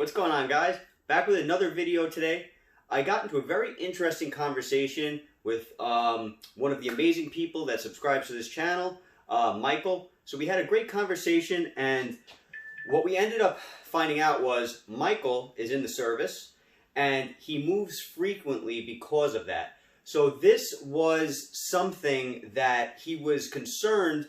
What's going on, guys? Back with another video today. I got into a very interesting conversation with one of the amazing people that subscribes to this channel, Michael. So we had a great conversation, and what we ended up finding out was Michael is in the service and he moves frequently because of that. So this was something that he was concerned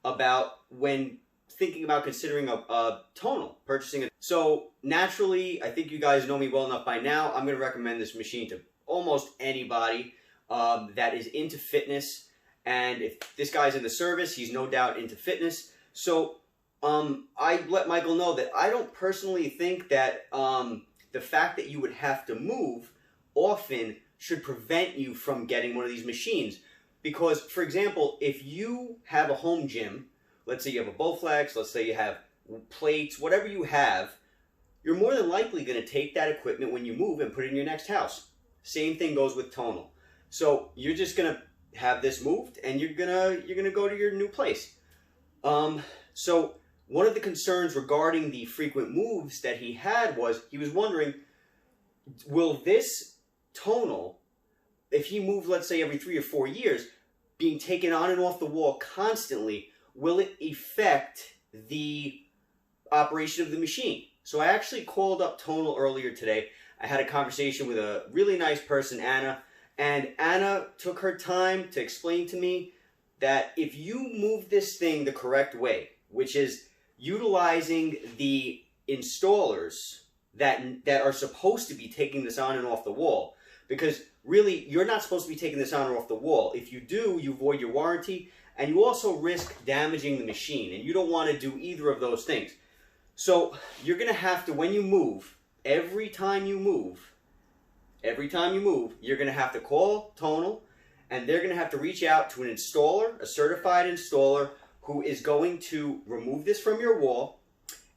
about when thinking about considering a tonal, purchasing it. So naturally, I think you guys know me well enough by now. I'm going to recommend this machine to almost anybody that is into fitness. And if this guy's in the service, he's no doubt into fitness. So I let Michael know that I don't personally think that the fact that you would have to move often should prevent you from getting one of these machines. Because, for example, if you have a home gym, let's say you have a Bowflex, let's say you have plates, whatever you have, you're more than likely going to take that equipment when you move and put it in your next house. Same thing goes with tonal. So you're just going to have this moved and you're gonna go to your new place. So one of the concerns regarding the frequent moves that he had was he was wondering, will this tonal, if he moved, let's say, every 3 or 4 years, being taken on and off the wall constantly, will it affect the operation of the machine? So I actually called up Tonal earlier today. I had a conversation with a really nice person, Anna, and Anna took her time to explain to me that if you move this thing the correct way, which is utilizing the installers that are supposed to be taking this on and off the wall, because really you're not supposed to be taking this on or off the wall. If you do, you void your warranty, and you also risk damaging the machine, and you don't want to do either of those things. So you're going to have to, when you move, every time you move, you're going to have to call Tonal, and they're going to have to reach out to an installer, a certified installer, who is going to remove this from your wall.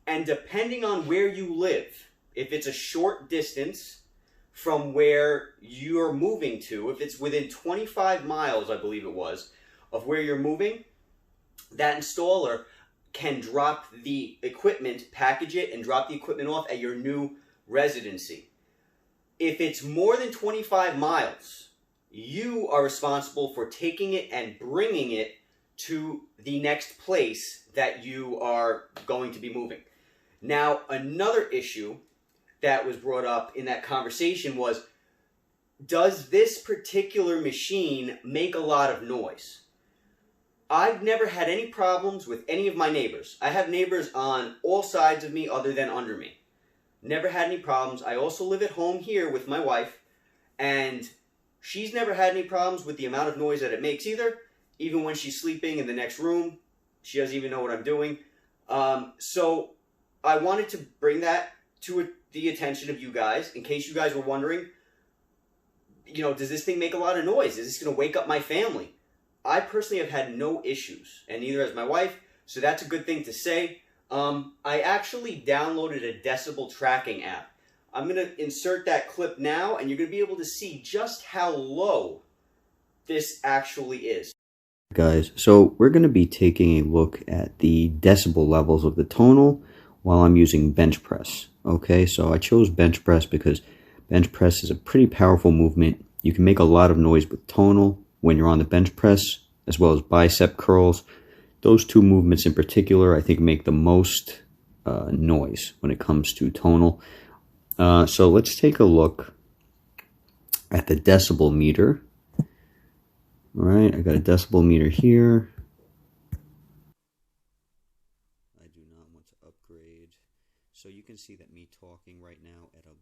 And depending on where you live, if it's a short distance from where you're moving to, if it's within 25 miles, I believe it was, of where you're moving, that installer can drop the equipment, package it, and drop the equipment off at your new residency. If it's more than 25 miles, you are responsible for taking it and bringing it to the next place that you are going to be moving. Now, another issue that was brought up in that conversation was, does this particular machine make a lot of noise? I've never had any problems with any of my neighbors. I have neighbors on all sides of me other than under me. Never had any problems. I also live at home here with my wife, and she's never had any problems with the amount of noise that it makes either. Even when she's sleeping in the next room, she doesn't even know what I'm doing. So I wanted to bring that to the attention of you guys, in case you guys were wondering, you know, does this thing make a lot of noise? Is this going to wake up my family? I personally have had no issues, and neither has my wife, so that's a good thing to say. I actually downloaded a decibel tracking app. I'm going to insert that clip now, and you're going to be able to see just how low this actually is. Guys, so we're going to be taking a look at the decibel levels of the tonal while I'm using bench press. Okay, so I chose bench press because bench press is a pretty powerful movement. You can make a lot of noise with tonal when you're on the bench press, as well as bicep curls. Those two movements in particular, I think, make the most noise when it comes to tonal. So let's take a look at the decibel meter. All right, I got a decibel meter here. I do not want to upgrade. So you can see that me talking right now at a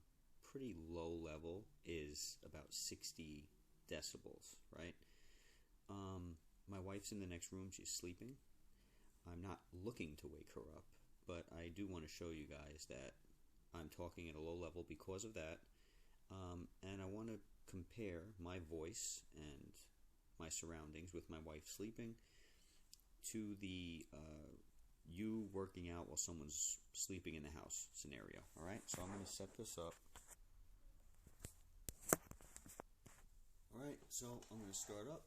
pretty low level is about 60 decibels, right? My wife's in the next room. She's sleeping. I'm not looking to wake her up, but I do want to show you guys that I'm talking at a low level because of that. And I want to compare my voice and my surroundings with my wife sleeping to the you working out while someone's sleeping in the house scenario. All right, so I'm going to set this up. All right, so I'm going to start up.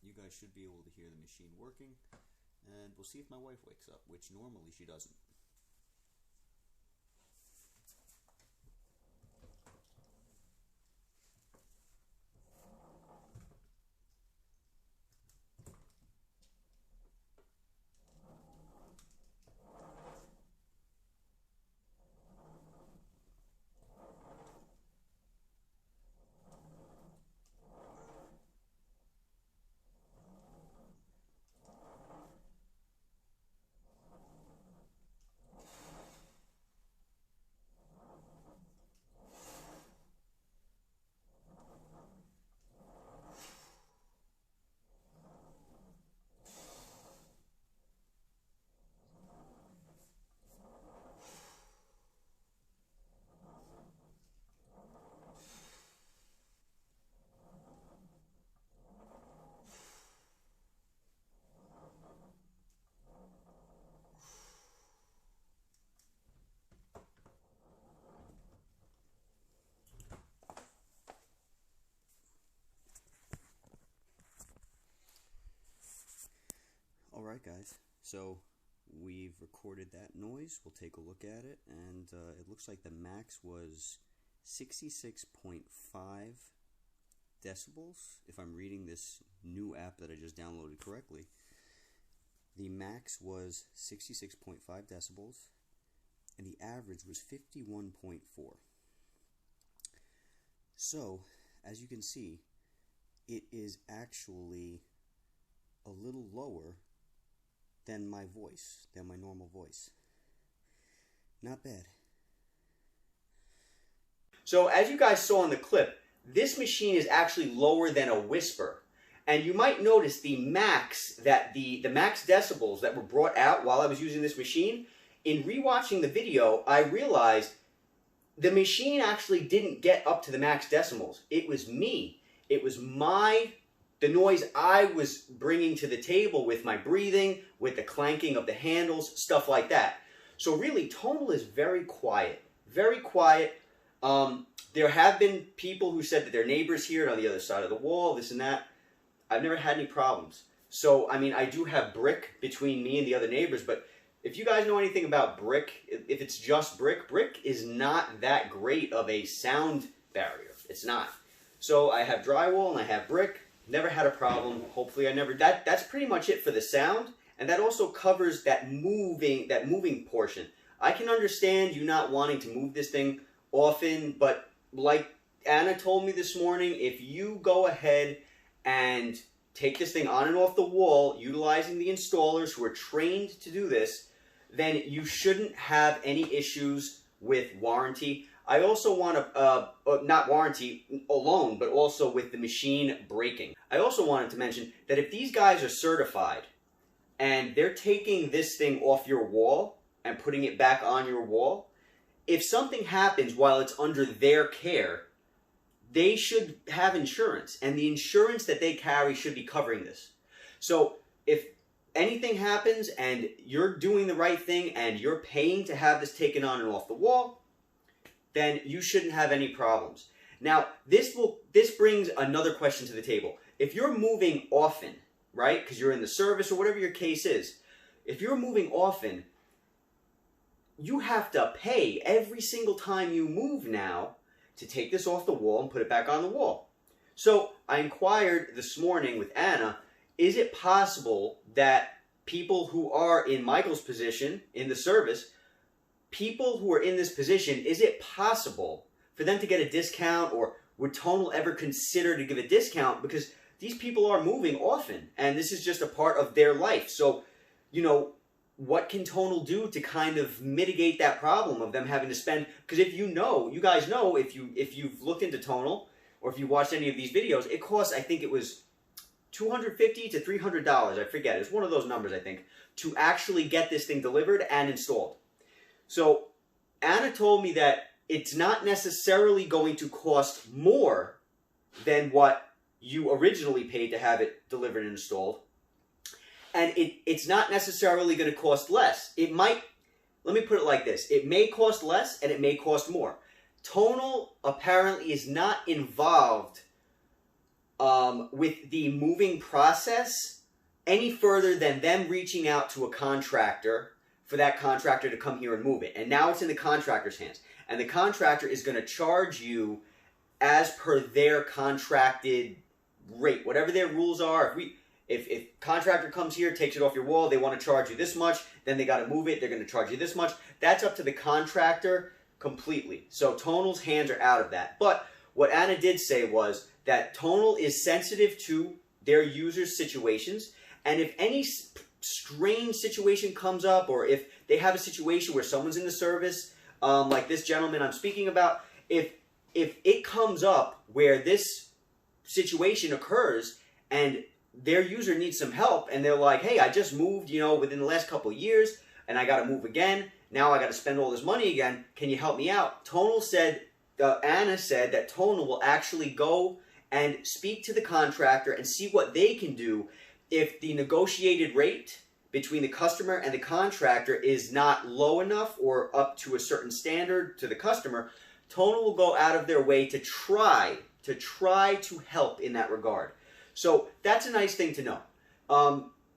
You guys should be able to hear the machine working, and we'll see if my wife wakes up, which normally she doesn't. Alright guys, so we've recorded that noise. We'll take a look at it, and it looks like the max was 66.5 decibels, if I'm reading this new app that I just downloaded correctly. The max was 66.5 decibels, and the average was 51.4. So, as you can see, it is actually a little lower than my voice, than my normal voice. Not bad. So as you guys saw in the clip, this machine is actually lower than a whisper. And you might notice the max decibels that were brought out while I was using this machine. In rewatching the video, I realized the machine actually didn't get up to the max decibels. It was me. It was the noise I was bringing to the table with my breathing, with the clanking of the handles, stuff like that. So really, Tonal is very quiet. Very quiet. There have been people who said that their neighbors hear it on the other side of the wall, this and that. I've never had any problems. So, I mean, I do have brick between me and the other neighbors, but if you guys know anything about brick, if it's just brick is not that great of a sound barrier. It's not. So I have drywall and I have brick. Never had a problem. Hopefully I never... That's pretty much it for the sound, and that also covers that moving portion. I can understand you not wanting to move this thing often, but like Anna told me this morning, if you go ahead and take this thing on and off the wall, utilizing the installers who are trained to do this, then you shouldn't have any issues with warranty. I also want to, not warranty alone, but also with the machine breaking. I also wanted to mention that if these guys are certified and they're taking this thing off your wall and putting it back on your wall, if something happens while it's under their care, they should have insurance, and the insurance that they carry should be covering this. So if anything happens and you're doing the right thing and you're paying to have this taken on and off the wall, then you shouldn't have any problems. Now, this brings another question to the table. If you're moving often, right, because you're in the service or whatever your case is, if you're moving often, you have to pay every single time you move now to take this off the wall and put it back on the wall. So I inquired this morning with Anna, is it possible that people who are in Michael's position in the service, people who are in this position, is it possible for them to get a discount, or would Tonal ever consider to give a discount? Because these people are moving often and this is just a part of their life. So, you know, what can Tonal do to kind of mitigate that problem of them having to spend? Because if you guys know, if you've looked into Tonal, or if you watched any of these videos, it costs, I think it was $250 to $300, I forget, it's one of those numbers, I think, to actually get this thing delivered and installed. So Anna told me that it's not necessarily going to cost more than what you originally paid to have it delivered and installed. And it's not necessarily going to cost less. It might, let me put it like this, it may cost less and it may cost more. Tonal apparently is not involved with the moving process any further than them reaching out to a contractor for that contractor to come here and move it. And now it's in the contractor's hands. And the contractor is going to charge you as per their contracted rate, whatever their rules are. If contractor comes here, takes it off your wall, they want to charge you this much, then they got to move it, they're going to charge you this much. That's up to the contractor completely. So Tonal's hands are out of that. But what Anna did say was that Tonal is sensitive to their users' situations, and if any strange situation comes up, or if they have a situation where someone's in the service, like this gentleman I'm speaking about, if it comes up where this situation occurs and their user needs some help, and they're like, hey, I just moved, you know, within the last couple of years, and I got to move again. Now I got to spend all this money again. Can you help me out? Tonal said, Anna said that Tonal will actually go and speak to the contractor and see what they can do if the negotiated rate between the customer and the contractor is not low enough or up to a certain standard to the customer. Tonal will go out of their way to try to help in that regard. So that's a nice thing to know.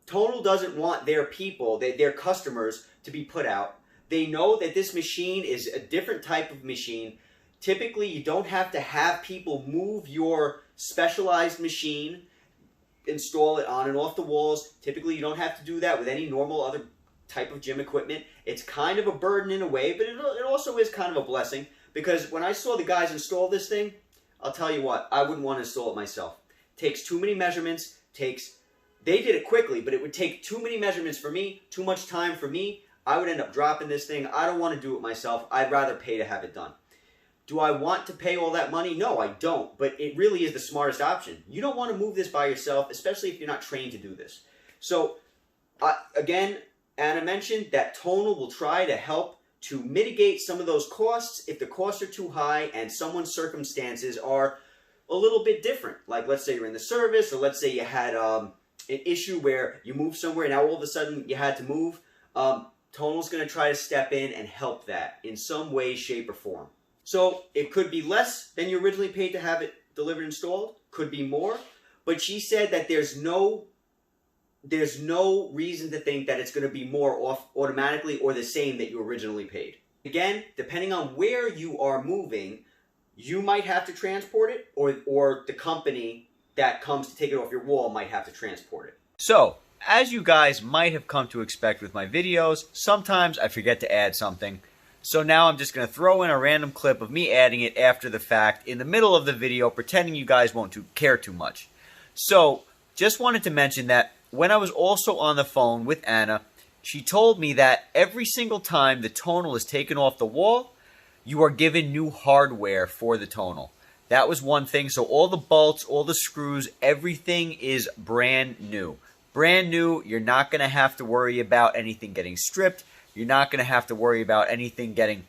Tonal doesn't want their people, their customers, to be put out. They know that this machine is a different type of machine. Typically, you don't have to have people move your specialized machine, install it on and off the walls. Typically, you don't have to do that with any normal other type of gym equipment. It's kind of a burden in a way, but it also is kind of a blessing, because when I saw the guys install this thing, I'll tell you what, I wouldn't want to install it myself. Takes too many measurements, they did it quickly, but it would take too many measurements for me, too much time for me. I would end up dropping this thing. I don't want to do it myself. I'd rather pay to have it done. Do I want to pay all that money? No, I don't, but it really is the smartest option. You don't want to move this by yourself, especially if you're not trained to do this. So, again, Anna mentioned that Tonal will try to help to mitigate some of those costs if the costs are too high and someone's circumstances are a little bit different. Like, let's say you're in the service, or let's say you had an issue where you moved somewhere and now all of a sudden you had to move. Tonal's going to try to step in and help that in some way, shape, or form. So it could be less than you originally paid to have it delivered and installed, could be more, but she said that there's no reason to think that it's going to be more off automatically or the same that you originally paid. Again, depending on where you are moving, you might have to transport it, or the company that comes to take it off your wall might have to transport it. So, as you guys might have come to expect with my videos, sometimes I forget to add something. So now I'm just going to throw in a random clip of me adding it after the fact in the middle of the video, pretending you guys won't care too much. So, just wanted to mention that when I was also on the phone with Anna, she told me that every single time the Tonal is taken off the wall, you are given new hardware for the Tonal. That was one thing. So all the bolts, all the screws, everything is brand new. Brand new. You're not going to have to worry about anything getting stripped. You're not going to have to worry about anything getting,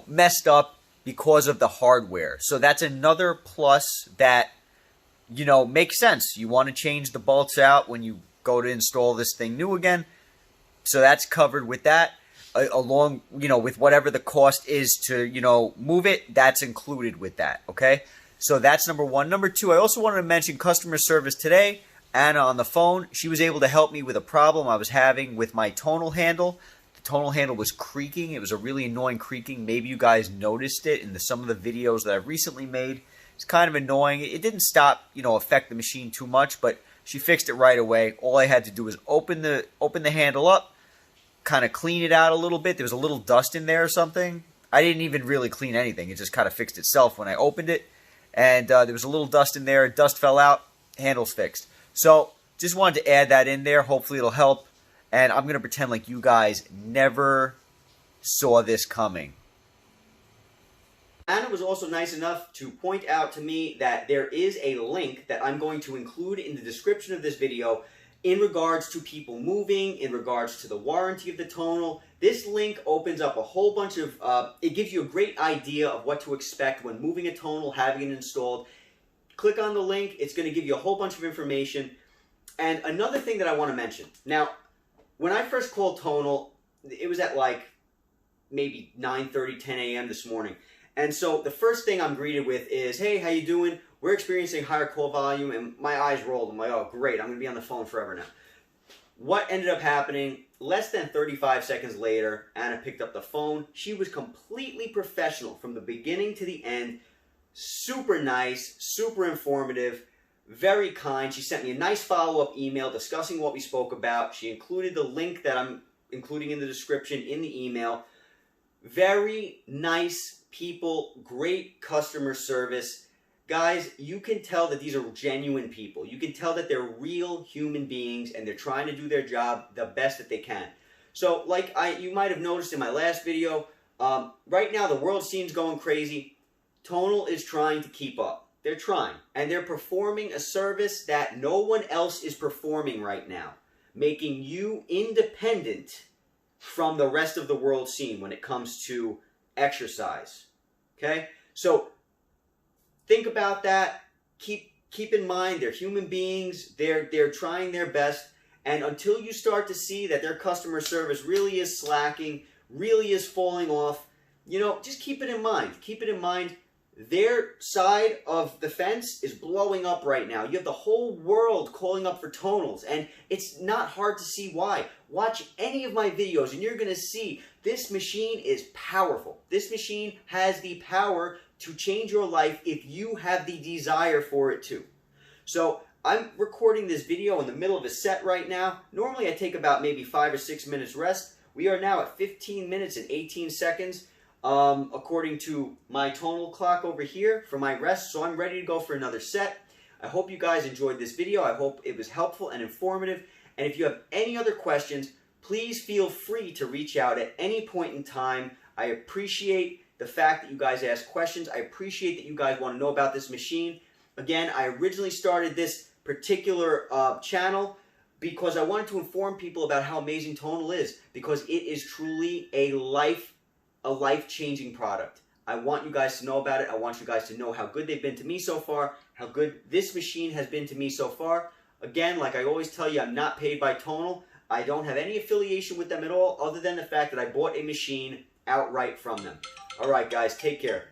messed up because of the hardware. So that's another plus that, makes sense. You want to change the bolts out when you go to install this thing new again. So that's covered with that. Along, with whatever the cost is to, move it, that's included with that, okay? So that's number one. Number two, I also wanted to mention customer service today. Anna on the phone, she was able to help me with a problem I was having with my tonal handle. The tonal handle was creaking. It was a really annoying creaking. Maybe you guys noticed it in some of the videos that I've recently made. It's kind of annoying. It didn't stop, affect the machine too much, but she fixed it right away. All I had to do was open the handle up, kind of clean it out a little bit. There was a little dust in there or something. I didn't even really clean anything. It just kind of fixed itself when I opened it. And there was a little dust in there. Dust fell out. Handle's fixed. So just wanted to add that in there. Hopefully it'll help. And I'm going to pretend like you guys never saw this coming. Anna was also nice enough to point out to me that there is a link that I'm going to include in the description of this video in regards to people moving, in regards to the warranty of the Tonal. This link opens up a whole bunch of, it gives you a great idea of what to expect when moving a Tonal, having it installed. Click on the link, it's going to give you a whole bunch of information. And another thing that I want to mention. Now, when I first called Tonal, it was at like maybe 9:30, 10 a.m. this morning. And so the first thing I'm greeted with is, hey, how you doing? We're experiencing higher call volume, and my eyes rolled. I'm like, oh, great, I'm going to be on the phone forever now. What ended up happening, less than 35 seconds later, Anna picked up the phone. She was completely professional from the beginning to the end. Super nice, super informative, very kind. She sent me a nice follow-up email discussing what we spoke about. She included the link that I'm including in the description in the email. Very nice people, great customer service. Guys, you can tell that these are genuine people. You can tell that they're real human beings and they're trying to do their job the best that they can. So, like you might have noticed in my last video, right now the world scene's going crazy. Tonal is trying to keep up. They're trying. And they're performing a service that no one else is performing right now, making you independent from the rest of the world scene when it comes to exercise. Okay? So, think about that. Keep in mind, they're human beings. They're trying their best. And until you start to see that their customer service really is slacking, really is falling off, just keep it in mind. Keep it in mind. their side of the fence is blowing up right now. You have the whole world calling up for tonals, and it's not hard to see why. Watch any of my videos and you're going to see this machine is powerful. This machine has the power to change your life if you have the desire for it to. So I'm recording this video in the middle of a set right now. Normally I take about maybe 5 or 6 minutes rest. We are now at 15 minutes and 18 seconds. According to my tonal clock over here for my rest, so I'm ready to go for another set. I hope you guys enjoyed this video. I hope it was helpful and informative. And if you have any other questions, please feel free to reach out at any point in time. I appreciate the fact that you guys ask questions. I appreciate that you guys want to know about this machine. Again, I originally started this particular channel because I wanted to inform people about how amazing Tonal is, because it is truly a life-changing product. I want you guys to know about it. I want you guys to know how good they've been to me so far, how good this machine has been to me so far. Again, like I always tell you, I'm not paid by Tonal. I don't have any affiliation with them at all, other than the fact that I bought a machine outright from them. All right, guys, take care.